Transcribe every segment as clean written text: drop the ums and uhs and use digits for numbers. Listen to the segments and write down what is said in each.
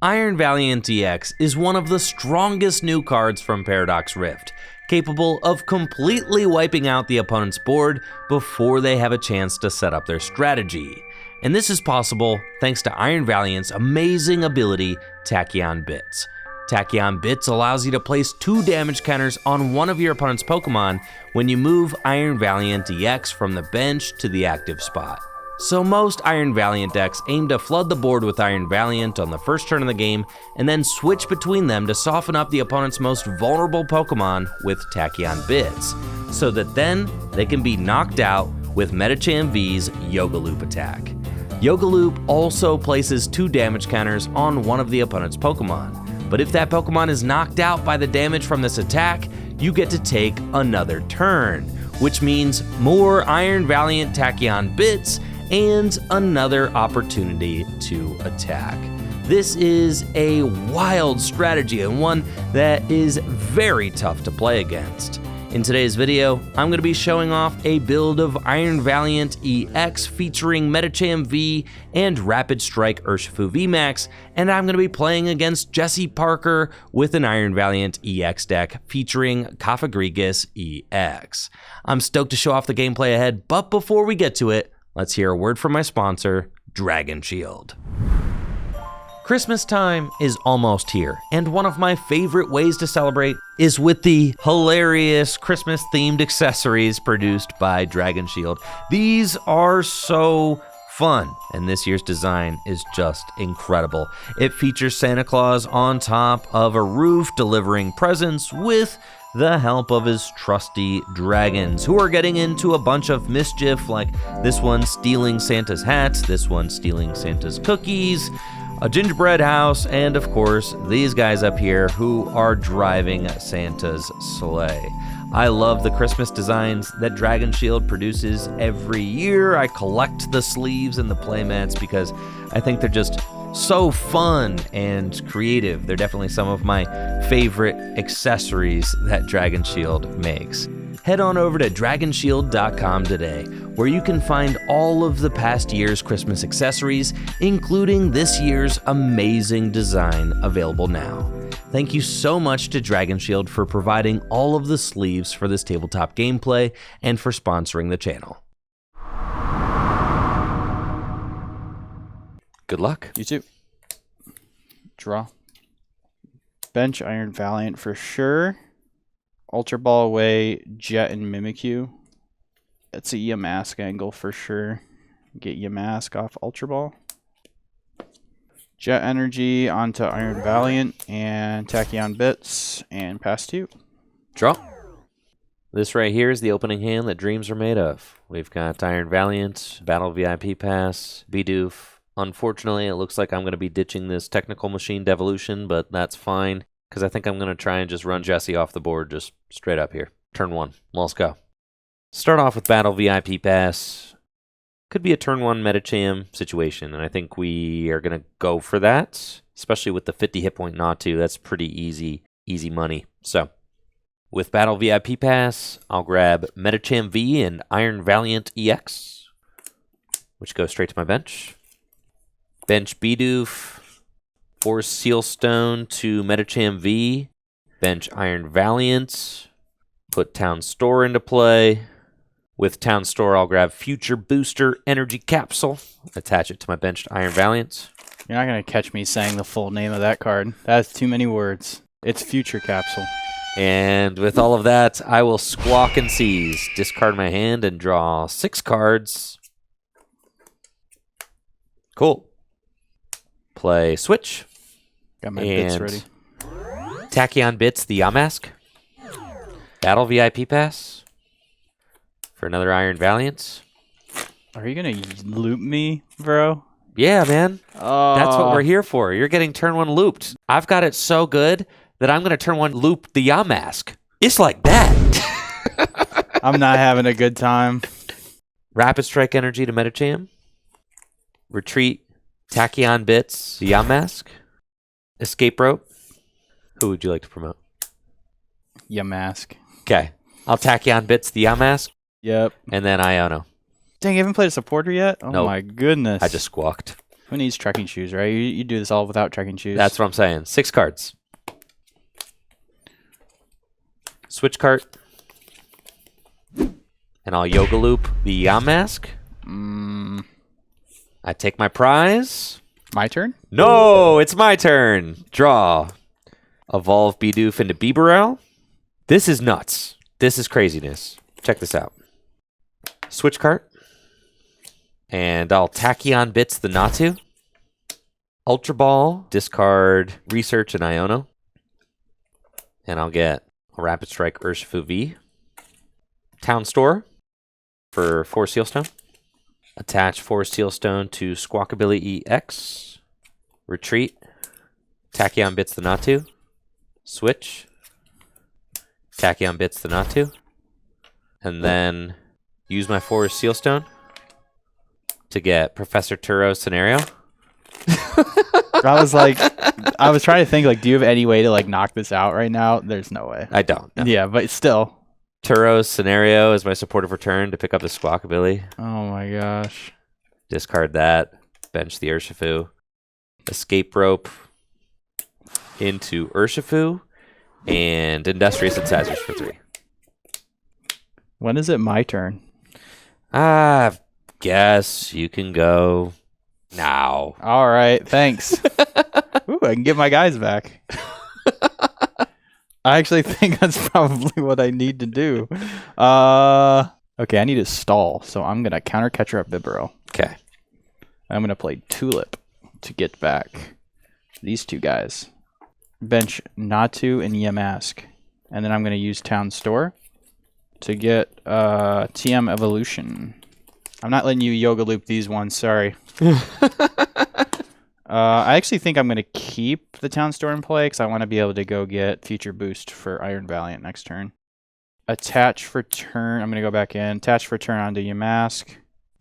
Iron Valiant EX is one of the strongest new cards from Paradox Rift, capable of completely wiping out the opponent's board before they have a chance to set up their strategy. And this is possible thanks to Iron Valiant's amazing ability, Tachyon Bits. Tachyon Bits allows you to place 2 damage counters on one of your opponent's Pokemon when you move Iron Valiant EX from the bench to the active spot. So most Iron Valiant decks aim to flood the board with Iron Valiant on the first turn of the game, and then switch between them to soften up the opponent's most vulnerable Pokemon with Tachyon Bits, so that then they can be knocked out with Medicham V's Yoga Loop attack. Yoga Loop also places 2 damage counters on one of the opponent's Pokemon, but if that Pokemon is knocked out by the damage from this attack, you get to take another turn, which means more Iron Valiant Tachyon Bits and another opportunity to attack. This is a wild strategy and one that is very tough to play against. In today's video, I'm going to be showing off a build of Iron Valiant EX featuring Medicham V and Rapid Strike Urshifu VMAX, and I'm going to be playing against Jesse Parker with an Iron Valiant EX deck featuring Cofagrigus EX. I'm stoked to show off the gameplay ahead, but before we get to it, let's hear a word from my sponsor, Dragon Shield. Christmas time is almost here, and one of my favorite ways to celebrate is with the hilarious Christmas-themed accessories produced by Dragon Shield. These are so fun, and this year's design is just incredible. It features Santa Claus on top of a roof delivering presents with the help of his trusty dragons, who are getting into a bunch of mischief, like this one stealing Santa's hat, this one stealing Santa's cookies, a gingerbread house, and of course, these guys up here who are driving Santa's sleigh. I love the Christmas designs that Dragon Shield produces every year. I collect the sleeves and the playmats because I think they're just so fun and creative. They're definitely some of my favorite accessories that Dragon Shield makes. Head on over to dragonshield.com today, where you can find all of the past year's Christmas accessories, including this year's amazing design available now. Thank you so much to Dragon Shield for providing all of the sleeves for this tabletop gameplay and for sponsoring the channel. Good luck. You too. Draw. Bench Iron Valiant for sure. Ultra Ball away, Jet and Mimikyu. That's a Yamask angle for sure. Get Yamask off Ultra Ball. Jet Energy onto Iron Valiant and Tachyon Bits and pass to you. Draw. This right here is the opening hand that dreams are made of. We've got Iron Valiant, Battle VIP Pass, Bidoof. Unfortunately, it looks like I'm going to be ditching this Technical Machine Devolution, but that's fine, because I think I'm going to try and just run Jesse off the board just straight up here. Turn 1. Let's go. Start off with Battle VIP Pass. Could be a turn 1 Medicham situation, and I think we are going to go for that, especially with the 50 hit point not to. That's pretty easy money. So, with Battle VIP Pass, I'll grab Medicham V and Iron Valiant EX, which goes straight to my bench. Bench Bidoof, Force Sealstone to Medicham V, bench Iron Valiant, put Town Store into play. With Town Store, I'll grab Future Booster Energy Capsule, attach it to my benched Iron Valiant. You're not going to catch me saying the full name of that card. That's too many words. It's Future Capsule. And with all of that, I will squawk and seize, discard my hand, and draw 6 cards. Cool. Play Switch. Got my bits ready. Tachyon Bits, the Yamask. Battle VIP Pass for another Iron Valiant. Are you going to loop me, bro? Yeah, man. That's what we're here for. You're getting turn 1 looped. I've got it so good that I'm going to turn 1 loop the Yamask. It's like that. I'm not having a good time. Rapid Strike Energy to Medicham. Retreat. Tachyon Bits, the Yamask. Escape Rope. Who would you like to promote? Yamask. Okay. I'll Tachyon Bits, the Yamask. Yep. And then Iono. Dang, you haven't played a supporter yet? Oh Nope. My goodness. I just squawked. Who needs trekking shoes, right? You do this all without trekking shoes. That's what I'm saying. 6 cards. Switch cart. And I'll Yoga Loop the Yamask. I take my prize. My turn? No, it's my turn. Draw. Evolve Bidoof into Bibarel. This is nuts. This is craziness. Check this out. Switch cart. And I'll Tachyon Bits the Natu. Ultra Ball, discard Research and Iono. And I'll get a Rapid Strike Urshifu V. Town Store for 4 Sealstone. Attach 4 Sealstone to Squawkabilly EX. Retreat. Tachyon Bits the Natu. Switch. Tachyon Bits the Natu. And then use my 4 Sealstone to get Professor Turo's Scenario. I was trying to think, like, do you have any way to, like, knock this out right now? There's no way. I don't. No. Yeah, but still. Turo's Scenario is my supportive return to pick up the Squawkabilly. Oh my gosh. Discard that. Bench the Urshifu. Escape Rope into Urshifu. And Industrious Incisors for 3. When is it my turn? I guess you can go now. All right, thanks. Ooh, I can get my guys back. I actually think that's probably what I need to do. Okay, I need to stall, so I'm going to counter Catcher up Bibarel. Okay. I'm going to play Tulip to get back these 2 guys. Bench Natu and Yamask. And then I'm going to use Town Store to get TM Evolution. I'm not letting you Yoga Loop these ones, sorry. I actually think I'm going to keep the Town Store in play because I want to be able to go get Future Boost for Iron Valiant next turn. Attach for turn. I'm going to go back in. Attach for turn onto Yamask.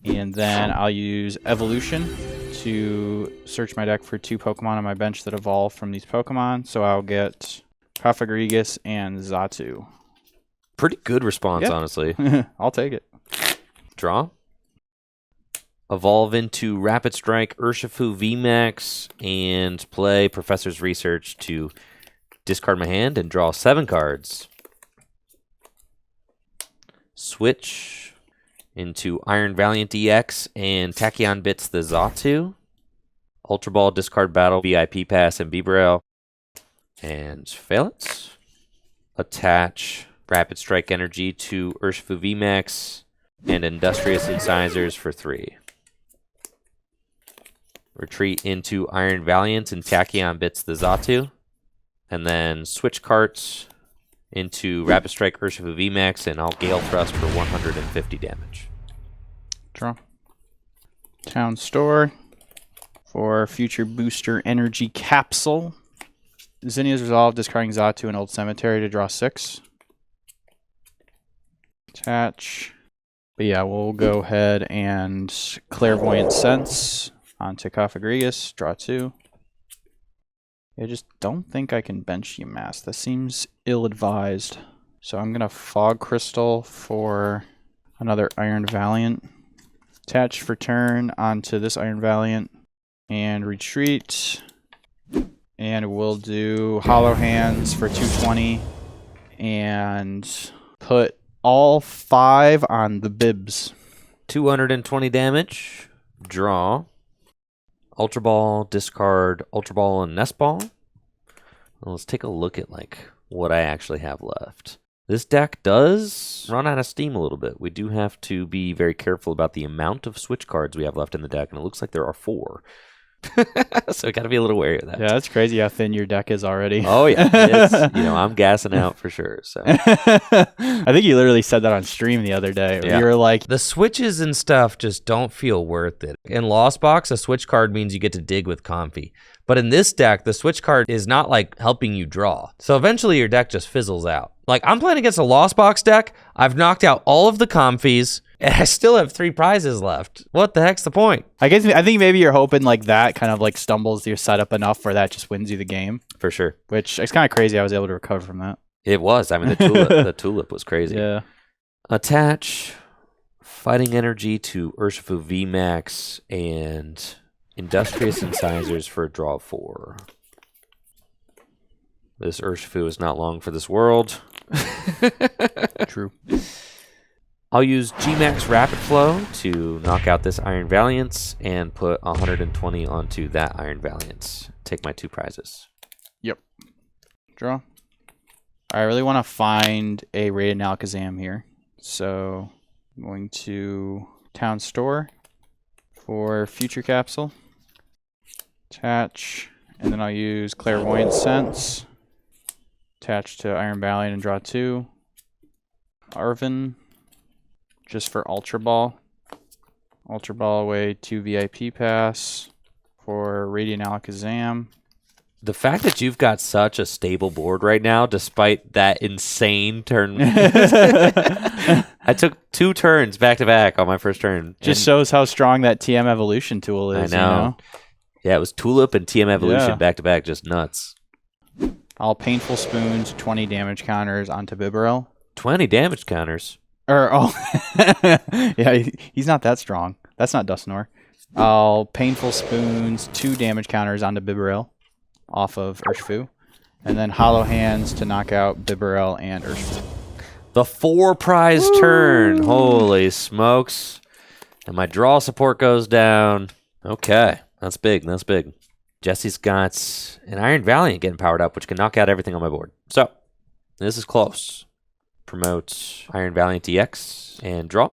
And then I'll use Evolution to search my deck for 2 Pokemon on my bench that evolve from these Pokemon. So I'll get Kafagrigus and Xatu. Pretty good response, honestly. I'll take it. Draw. Evolve into Rapid Strike Urshifu VMAX and play Professor's Research to discard my hand and draw 7 cards. Switch into Iron Valiant EX and Tachyon Bits the Xatu. Ultra Ball, discard battle, VIP pass, and Bibarel. And fail it. Attach Rapid Strike Energy to Urshifu VMAX and Industrious Incisors for 3. Retreat into Iron Valiant and Tachyon Bits the Xatu. And then switch carts into Rapid Strike Urshifu VMAX, and I'll Gale Thrust for 150 damage. Draw. Town Store for Future Booster Energy Capsule. Zinnia's Resolve, discarding Xatu and Old Cemetery to draw 6. Attach. But yeah, we'll go ahead and Clairvoyant Sense onto Kafagrigus, draw 2. I just don't think I can bench Yamask. That seems ill-advised. So I'm going to Fog Crystal for another Iron Valiant. Attach for turn onto this Iron Valiant. And retreat. And we'll do Hollow Hands for 220. And put all 5 on the bibs. 220 damage. Draw. Ultra Ball, discard Ultra Ball and Nest Ball. Well, let's take a look at what I actually have left. This deck does run out of steam a little bit. We do have to be very careful about the amount of switch cards we have left in the deck, and it looks like there are 4. So we got to be a little wary of that. Yeah, that's crazy how thin your deck is already. Oh yeah, it's, I'm gassing out for sure. So I think you literally said that on stream the other day. Yeah. You were like, the switches and stuff just don't feel worth it. In Lost Box, a switch card means you get to dig with Comfy. But in this deck, the switch card is not helping you draw. So eventually your deck just fizzles out. I'm playing against a Lost Box deck. I've knocked out all of the Comfies, and I still have 3 prizes left. What the heck's the point? I think maybe you're hoping that kind of stumbles your setup enough where that just wins you the game. For sure. Which is kind of crazy. I was able to recover from that. It was. I mean, the tulip was crazy. Yeah. Attach Fighting Energy to Urshifu VMAX and Industrious Incisors for a draw 4. This Urshifu is not long for this world. True. I'll use G-Max Rapid Flow to knock out this Iron Valiant and put 120 onto that Iron Valiant. Take my 2 prizes. Yep. Draw. I really want to find a rated Alakazam here. So I'm going to Town Store for Future Capsule. Attach. And then I'll use Clairvoyant Sense. Attach to Iron Valiant and draw 2. Arvin. Just for Ultra Ball. Ultra Ball away 2 VIP Pass for Radiant Alakazam. The fact that you've got such a stable board right now, despite that insane turn. I took 2 turns back to back on my first turn. Just shows how strong that TM Evolution tool is. I know. You know? Yeah, it was Tulip and TM Evolution back to back, just nuts. I'll Painful Spoons 20 damage counters onto Bibarel. 20 damage counters. Yeah, he's not that strong. That's not Dusknoir. I'll Painful Spoons 2 damage counters onto Bibarel off of Urshifu. And then Hollow Hands to knock out Bibarel and Urshifu. The 4 prize turn. Holy smokes. And my draw support goes down. Okay, that's big. That's big. Jesse's got an Iron Valiant getting powered up, which can knock out everything on my board. So, this is close. Promote Iron Valiant EX and draw.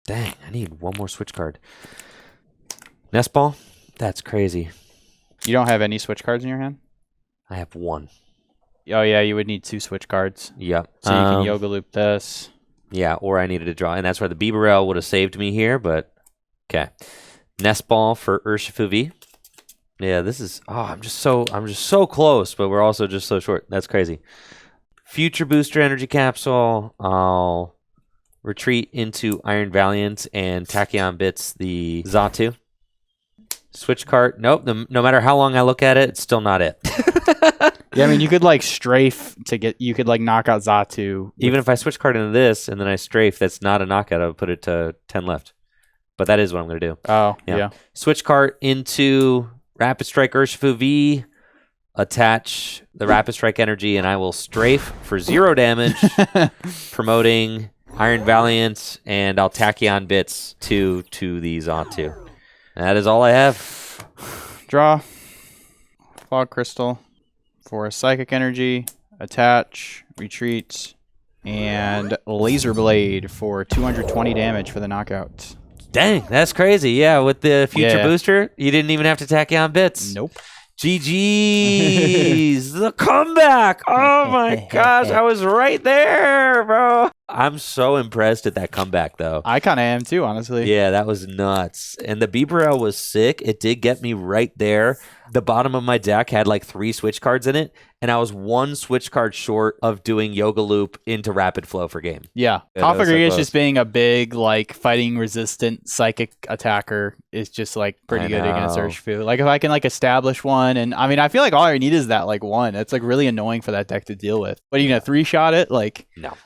Dang, I need 1 more switch card. Nest Ball? That's crazy. You don't have any switch cards in your hand? I have 1. Oh, yeah, you would need 2 switch cards. Yep. So you can Yoga Loop this. Yeah, or I needed to draw. And that's where the Bibarel would have saved me here, but okay. Nest Ball for Urshifu V. Yeah, this is I'm just so close, but we're also just so short. That's crazy. Future Booster Energy Capsule. I'll retreat into Iron Valiant and Tachyon Bits the Xatu. Switch card. Nope. No matter how long I look at it, it's still not it. Yeah, I mean, you could like strafe to get. You could like knock out Xatu. Even if I switch card into this and then I strafe, that's not a knockout. I would put it to 10 left. But that is what I'm going to do. Oh, yeah. Switch card into Rapid Strike Urshifu V. Attach the Rapid Strike energy, and I will strafe for 0 damage, promoting Iron Valiant, and I'll Tachyon Bits to the Xatu. That is all I have. Draw. Fog Crystal for Psychic Energy. Attach. Retreat. And Laser Blade for 220 damage for the knockout. Dang, that's crazy. Yeah, with the Future Booster, you didn't even have to Tachyon Bits. Nope. GG's, the comeback. Oh my gosh, I was right there, bro. I'm so impressed at that comeback, though. I kind of am too, honestly. Yeah, that was nuts. And the Bibarel was sick. It did get me right there. The bottom of my deck had like 3 switch cards in it, and I was 1 switch card short of doing Yoga Loop into Rapid Flow for game. Yeah. Kofagrigus just being a big, like, fighting resistant psychic attacker is just, like, pretty good against Urshifu. Like, if I can, like, establish one, and, I mean, I feel like all I need is that, like, 1. It's, like, really annoying for that deck to deal with. But you gonna 3-shot it? Like... No.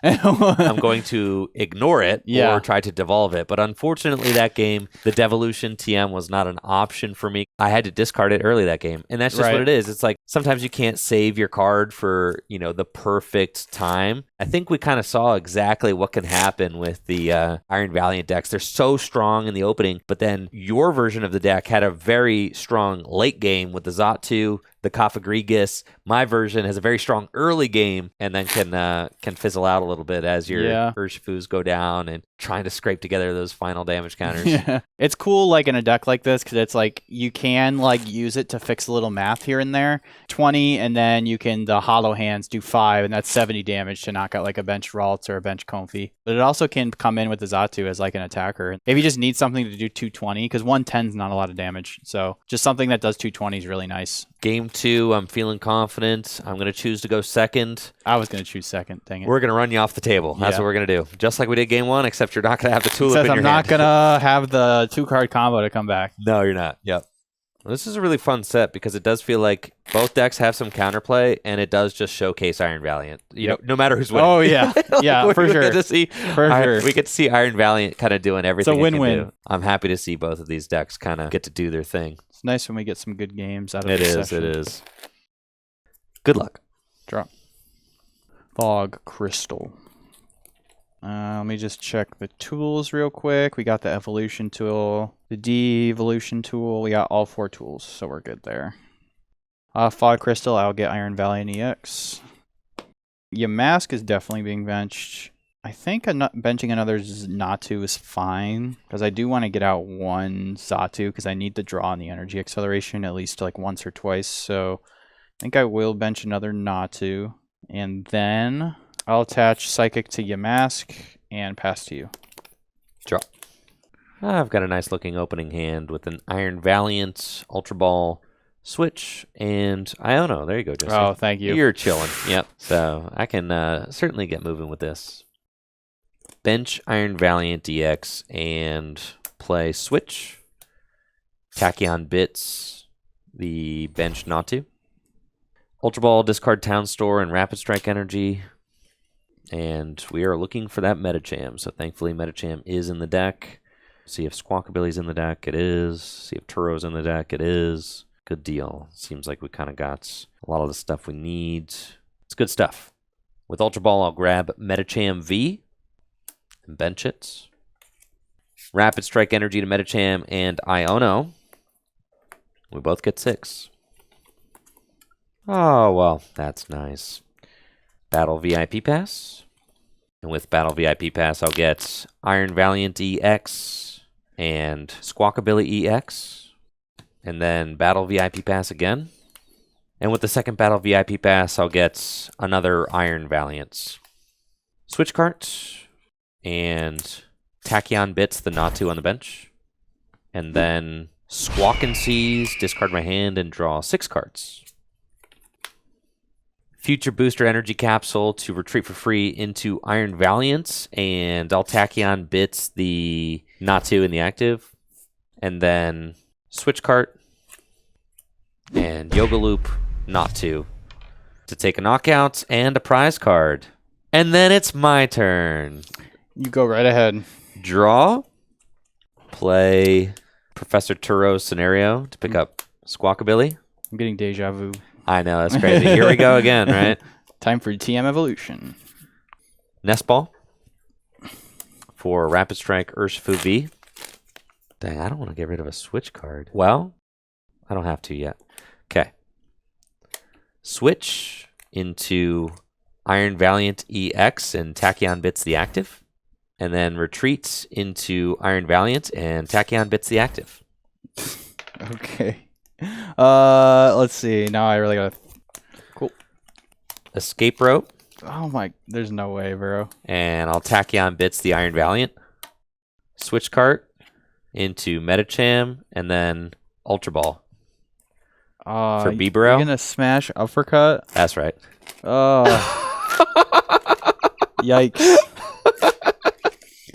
I'm going to ignore it or try to devolve it. But unfortunately, that game, the Devolution TM was not an option for me. I had to discard it early that game. And that's just what it is. It's like, sometimes you can't save your card for, you know, the perfect time. I think we kind of saw exactly what can happen with the Iron Valiant decks. They're so strong in the opening, but then your version of the deck had a very strong late game with the Xatu, the Kofagrigus. My version has a very strong early game and then can fizzle out a little bit as your Urshifus go down and trying to scrape together those final damage counters. Yeah. It's cool like in a deck like this because it's like you can like use it to fix a little math here and there. 20 and then you can the Hollow Hands do 5 and that's 70 damage to knock out like a bench Ralts or a bench Comfey. But it also can come in with the Xatu as like an attacker. If you just need something to do 220 because 110 is not a lot of damage. So just something that does 220 is really nice. Game 2, I'm feeling confident. I'm going to choose to go second. I was going to choose second. Dang it. We're going to run you off the table. That's what we're going to do. Just like we did game 1, except you're not going to have the Tulip in your hand. I'm not going to have the 2-card combo to come back. No, you're not. Yep. This is a really fun set because it does feel like both decks have some counterplay, and it does just showcase Iron Valiant. You know, no matter who's winning. Oh yeah, yeah, for sure. We get to see Iron Valiant kind of doing everything. It's a win-win. It can do. I'm happy to see both of these decks kind of get to do their thing. It's nice when we get some good games out of it. It is. Good luck. Draw. Fog Crystal. Let me just check the tools real quick. We got the evolution tool, the de-evolution tool. We got all 4 tools, so we're good there. Fog Crystal, I'll get Iron Valiant EX. Yamask is definitely being benched. I think benching another Natu is fine, because I do want to get out one Xatu, because I need to draw on the energy acceleration at least like once or twice. So I think I will bench another Natu, and then I'll attach Psychic to Yamask and pass to you. Draw. I've got a nice looking opening hand with an Iron Valiant, Ultra Ball, Switch, and Iono. There you go, Jesse. Oh, thank you. You're chilling. Yep. So I can certainly get moving with this. Bench Iron Valiant DX and play Switch. Tachyon Bits, the bench Natu. Ultra Ball, discard Town Store and Rapid Strike Energy. And we are looking for that Metacham. So thankfully Metacham is in the deck. See if Squawkabilly's in the deck. It is. See if Turo's in the deck. It is. Good deal. Seems like we kind of got a lot of the stuff we need. It's good stuff. With Ultra Ball, I'll grab Metacham V and bench it. Rapid Strike Energy to Metacham and Iono. We both get 6. Oh, well, that's nice. Battle VIP Pass. And with Battle VIP Pass, I'll get Iron Valiant EX and Squawkabilly EX. And then Battle VIP Pass again. And with the second Battle VIP Pass, I'll get another Iron Valiant. Switch cart. And Tachyon Bits, the Natu on the bench. And then Squawk and Seize, discard my hand and draw 6 cards. Future Booster Energy Capsule to retreat for free into Iron Valiant, and I'll Tachyon Bits the Natu in the active, and then Switch Cart and Yoga Loop Natu to take a knockout and a prize card. And then it's my turn. You go right ahead. Draw, play Professor Turo's Scenario to pick up Squawkabilly. I'm getting deja vu. I know, that's crazy. Here we go again, right? Time for TM Evolution. Nest Ball for Rapid Strike Urshifu V. Dang, I don't want to get rid of a Switch card. Well, I don't have to yet. Okay. Switch into Iron Valiant EX and Tachyon Bits the active. And then retreat into Iron Valiant and Tachyon Bits the active. Okay. Let's see. Now I really gotta. Cool. Escape Rope. Oh my! There's no way, bro. And I'll Tachyon Bits the Iron Valiant. Switch cart into Metacham and then Ultra Ball. For Bibero. You're gonna smash Uppercut? That's right. Oh. Yikes.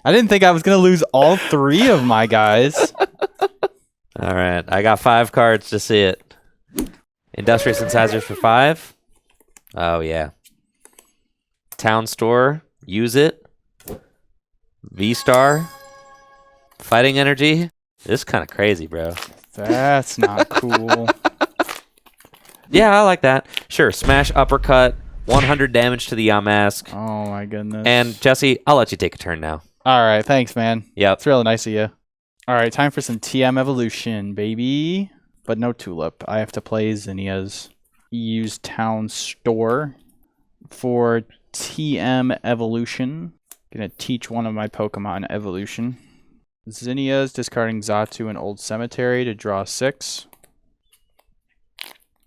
I didn't think I was gonna lose all 3 of my guys. All right, I got 5 cards to see it. Industrious Incisors for 5. Oh, yeah. Town Store, use it. V-Star, Fighting Energy. This is kind of crazy, bro. That's not cool. Yeah, I like that. Sure, smash Uppercut, 100 damage to the Yamask. Oh, my goodness. And, Jesse, I'll let you take a turn now. All right, thanks, man. Yep. It's really nice of you. All right, time for some TM Evolution, baby. But no Tulip. I have to play Zinnia's. Use Town Store for TM Evolution. Gonna teach one of my Pokemon Evolution. Zinnia's discarding Xatu and Old Cemetery to draw 6.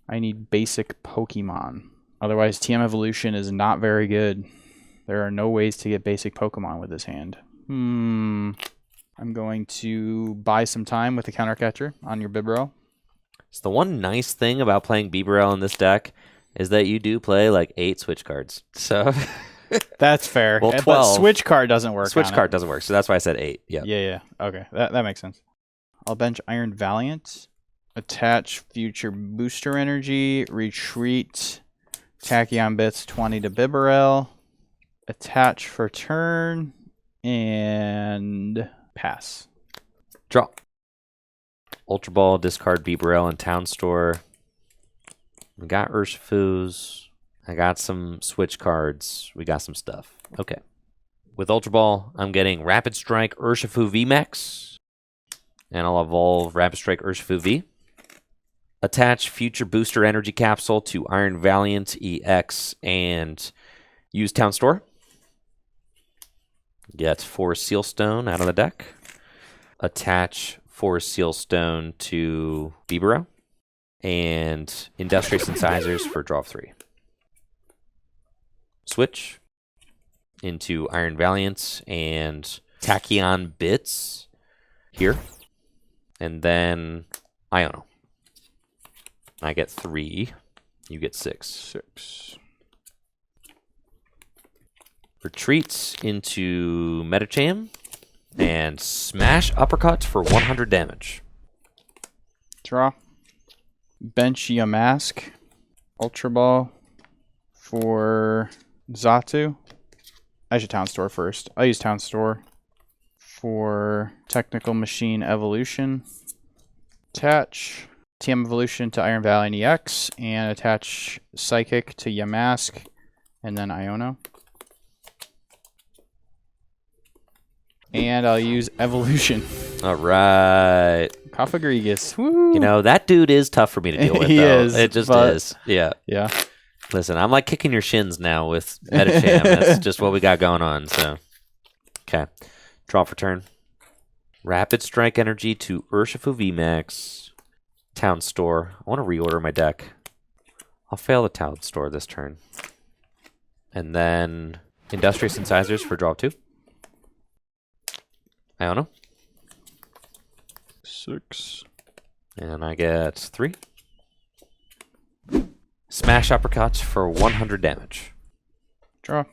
I need basic Pokemon. Otherwise, TM Evolution is not very good. There are no ways to get basic Pokemon with this hand. I'm going to buy some time with the counter catcher on your Bibero. So the one nice thing about playing Bibero in this deck is that you do play like 8 Switch cards. So that's fair. Well, 12. But Switch card doesn't work. Switch card doesn't work, so that's why I said 8. Yeah. Yeah. Okay, that makes sense. I'll bench Iron Valiant Attach future booster energy. Retreat. Tachyon Bits 20 to Bibarel. Attach for turn. And pass. Draw. Ultra Ball, discard Bibarel and Town Store. We got Urshifu's. I got some switch cards. We got some stuff. Okay. With Ultra Ball, I'm getting Rapid Strike Urshifu VMAX. And I'll evolve Rapid Strike Urshifu V. Attach Future Booster Energy Capsule to Iron Valiant EX and use Town Store. Get 4 Sealstone out of the deck. Attach 4 Sealstone to Bibarel. And Industrious Incisors for draw of 3. Switch into Iron Valiant and Tachyon Bits here. And then Iono. I get 3. You get 6. 6. Retreats into Metacham and smash uppercut for 100 damage. Draw. Bench Yamask. Ultra Ball for Xatu. I should Town Store first. I'll use Town Store for Technical Machine Evolution. Attach TM Evolution to Iron Valiant EX and attach Psychic to Yamask and then Iono. And I'll use Evolution. All right. Cofagrigus. Woo! You know, that dude is tough for me to deal with, He though. is, It just but- is. Yeah. Yeah. Listen, I'm like kicking your shins now with Metacham. That's just what we got going on, so. Okay. Draw for turn. Rapid Strike Energy to Urshifu VMAX. Town Store. I want to reorder my deck. I'll fail the Town Store this turn. And then Industrious Incisors for draw 2. Iono. 6. And I get 3. Smash Uppercut for 100 damage. Draw.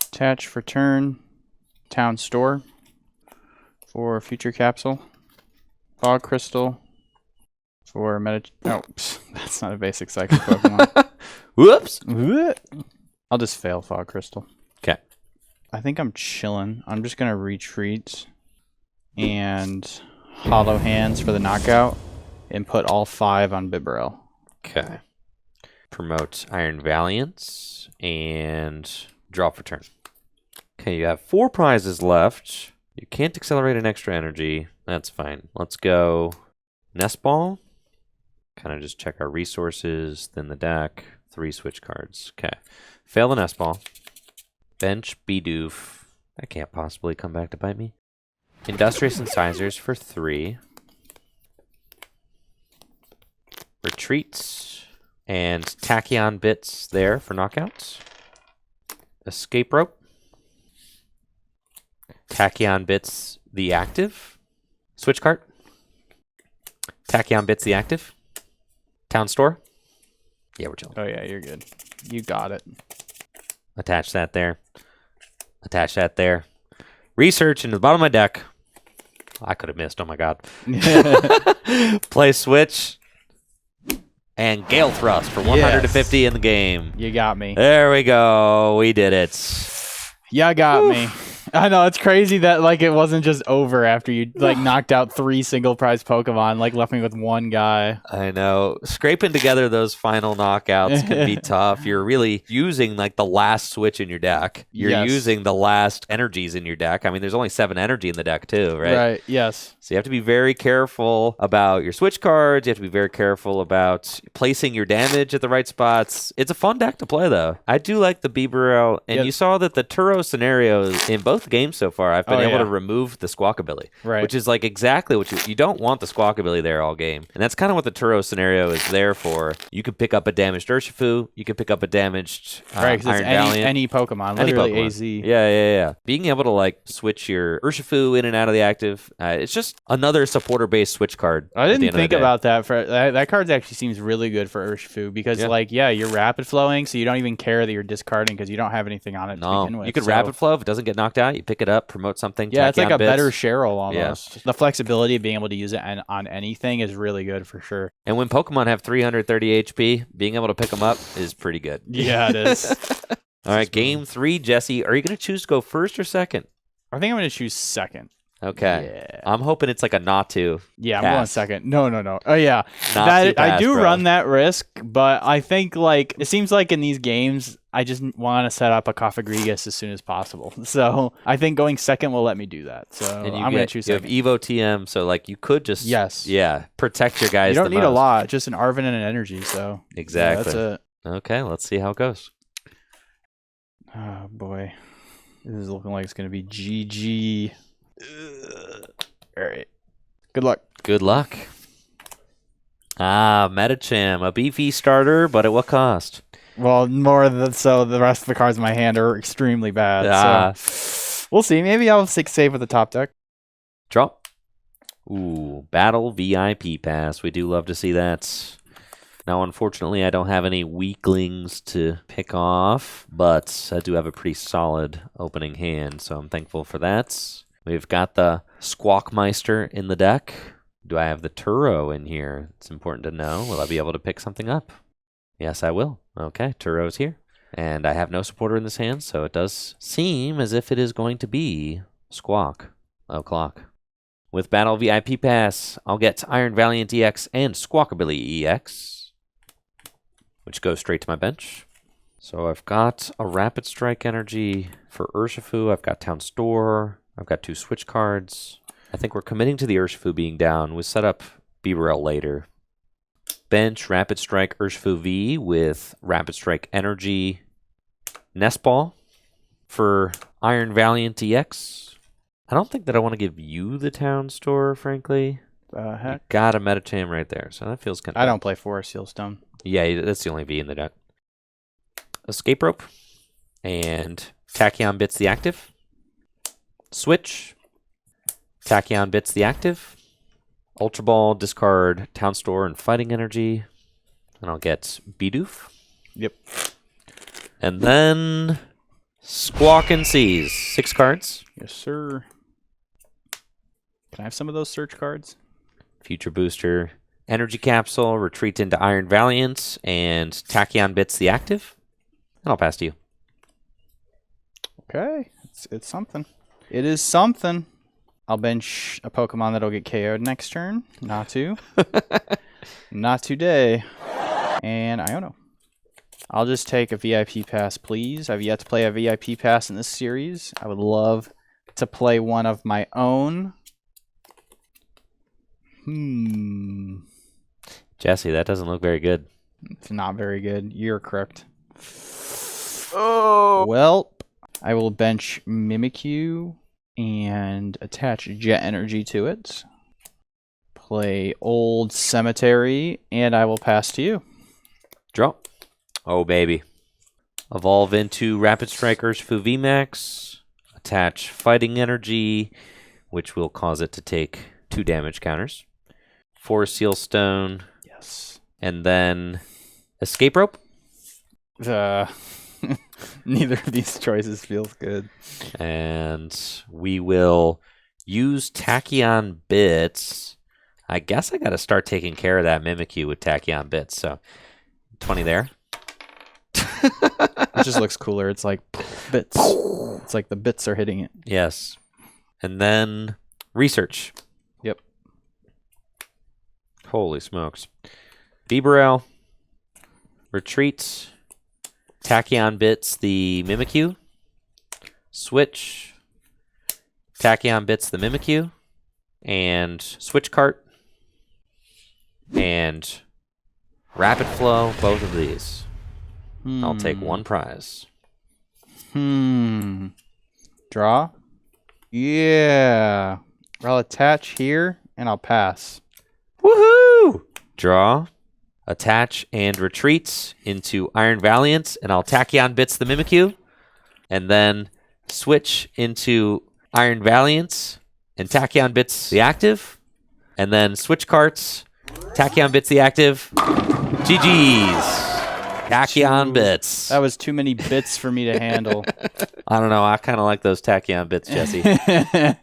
Attach for turn. Town Store for Future Capsule. Fog Crystal for Oh, that's not a basic Psychic Pokemon. Whoops! I'll just fail Fog Crystal. Okay. I think I'm chilling. I'm just going to retreat and Hollow Hands for the knockout and put all 5 on Bibarel. Okay. Promote Iron Valiant and draw for turn. Okay, you have 4 prizes left. You can't accelerate an extra energy. That's fine. Let's go Nest Ball. Kind of just check our resources, then the deck. 3 switch cards. Okay. Fail the Nest Ball. Bench Bidoof. That can't possibly come back to bite me. Industrious Incisors for 3. Retreats. And Tachyon Bits there for knockouts. Escape Rope. Tachyon Bits the active. Switch card. Tachyon Bits the active. Town Store. Yeah, we're chilling. Oh, yeah, you're good. You got it. Attach that there. Attach that there. Research into the bottom of my deck. I could have missed. Oh, my God. Play Switch. And Gale Thrust for 150 in the game. You got me. There we go. We did it. You got me. I know, it's crazy that like it wasn't just over after you like knocked out 3 single prize Pokemon, like left me with 1 guy. I know. Scraping together those final knockouts can be tough. You're really using like the last switch in your deck. You're using the last energies in your deck. I mean, there's only 7 energy in the deck too, right? Right, yes. So you have to be very careful about your switch cards. You have to be very careful about placing your damage at the right spots. It's a fun deck to play though. I do like the Bibarel, and you saw that the Turo scenarios in both games so far, I've been able to remove the Squawkabilly, which is like exactly what you don't want the Squawkabilly there all game. And that's kind of what the Turo scenario is there for. You could pick up a damaged Urshifu, you could pick up a damaged Iron Valiant. Any Pokemon, literally Pokemon. AZ. Yeah. Being able to like switch your Urshifu in and out of the active, it's just another supporter-based switch card. I didn't think about that. That card actually seems really good for Urshifu because you're rapid flowing, so you don't even care that you're discarding because you don't have anything on it to begin with. You could rapid flow. If it doesn't get knocked out, out, you pick it up, promote something. Yeah, it's like Tachyon a better bits. Cheryl almost. The flexibility of being able to use it on anything is really good for sure. And when Pokemon have 330 HP, being able to pick them up is pretty good. Yeah, it is. All right, game 3, Jesse. Are you going to choose to go first or second? I think I'm going to choose second. Okay. Yeah. I'm hoping it's like a not to. Yeah, I'm pass. going second. No. Oh, yeah. Not That to pass, I do bro. run that risk, but I think, like, it seems like in these games, I just want to set up a Cofagrigus as soon as possible. So I think going second will let me do that. So And I'm going to choose you have second. Evo TM, so like you could just protect your guys. You don't the need a most. lot, just an Arvin and an energy. So Exactly. yeah, that's it. Okay, let's see how it goes. Oh boy, this is looking like it's going to be GG. All right. Good luck. Good luck. Metacham, a beefy starter, but at what cost? Well, so the rest of the cards in my hand are extremely bad. So we'll see. Maybe I'll save with the top deck. Draw. Ooh, Battle VIP Pass. We do love to see that. Now, unfortunately, I don't have any weaklings to pick off, but I do have a pretty solid opening hand, so I'm thankful for that. We've got the Squawkmeister in the deck. Do I have the Turo in here? It's important to know. Will I be able to pick something up? Yes, I will. Okay, Turo's here. And I have no supporter in this hand, so it does seem as if it is going to be Squawk O'Clock. With Battle VIP Pass, I'll get Iron Valiant EX and Squawkabilly EX, which goes straight to my bench. So I've got a Rapid Strike Energy for Urshifu. I've got Town Store. I've got 2 switch cards. I think we're committing to the Urshifu being down. We'll set up Beaverell later. Bench Rapid Strike Urshifu V with Rapid Strike Energy Nest Ball for Iron Valiant EX. I don't think that I want to give you the Town Store, frankly. Heck? Got a Metacham right there, so that feels kind of... I don't play Forest Sealstone. Yeah, that's the only V in the deck. Escape Rope. And Tachyon Bits the active. Switch. Tachyon Bits the active. Ultra Ball, discard Town Store and Fighting Energy. And I'll get Bidoof. Yep. And then Squawk and Seize. 6 cards. Yes, sir. Can I have some of those search cards? Future Booster. Energy Capsule. Retreat into Iron Valiant. And Tachyon Bits the active. And I'll pass to you. Okay. It's something. It is something. I'll bench a Pokemon that'll get KO'd next turn. Not to. Not today. And Iono. I'll just take a VIP pass, please. I've yet to play a VIP pass in this series. I would love to play one of my own. Jesse, that doesn't look very good. It's not very good. You're correct. Oh. Well, I will bench Mimikyu and attach Jet Energy to it. Play Old Cemetery, and I will pass to you. Draw. Oh, baby. Evolve into Rapid Strike Urshifu VMAX. Attach Fighting Energy, which will cause it to take 2 damage counters. Forest Seal Stone. Yes. And then Escape Rope. Neither of these choices feels good. And we will use Tachyon Bits. I guess I got to start taking care of that Mimikyu with Tachyon Bits. So 20 there. It just looks cooler. It's like bits. It's like the bits are hitting it. Yes. And then Research. Yep. Holy smokes. Beaverell. Retreat. Tachyon Bits the Mimikyu. Switch. Tachyon Bits the Mimikyu. And Switch Cart. And Rapid Flow, both of these. I'll take 1 prize. Draw. Yeah. I'll attach here, and I'll pass. Woohoo! Draw. Attach and retreat into Iron Valiant, and I'll Tachyon Bits the Mimikyu. And then switch into Iron Valiant and Tachyon Bits the active. And then switch carts, Tachyon Bits the active. GG's. Tachyon bits. That was too many bits for me to handle. I don't know. I kind of like those tachyon bits, Jesse.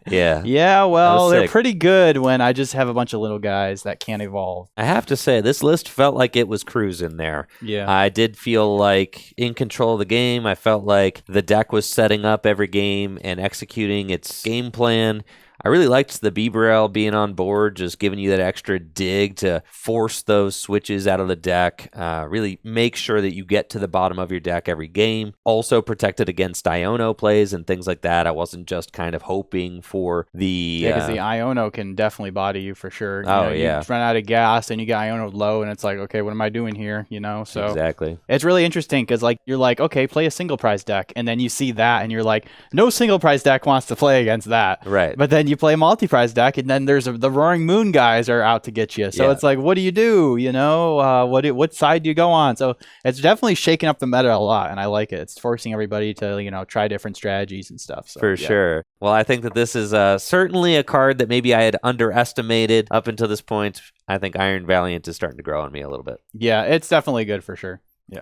Yeah. Yeah, well, they're sick. pretty good when I just have a bunch of little guys that can't evolve. I have to say, this list felt like it was cruising there. Yeah. I did feel like in control of the game. I felt like the deck was setting up every game and executing its game plan. I really liked the Beaverell being on board, just giving you that extra dig to force those switches out of the deck. Really make sure that you get to the bottom of your deck every game. Also protected against Iono plays and things like that. I wasn't just kind of hoping for the... Yeah, because the Iono can definitely body you for sure. Yeah. You run out of gas and you get Iono low and it's like, okay, what am I doing here? So exactly. It's really interesting because you're like, okay, play a single prize deck. And then you see that and you're like, no single prize deck wants to play against that. Right. But then you play a multi-prize deck, and then the Roaring Moon guys are out to get you. So It's like, what do you do? What side do you go on? So it's definitely shaking up the meta a lot, and I like it. It's forcing everybody to try different strategies and stuff. So, For sure. Well, I think that this is certainly a card that maybe I had underestimated up until this point. I think Iron Valiant is starting to grow on me a little bit. Yeah, it's definitely good for sure. Yeah.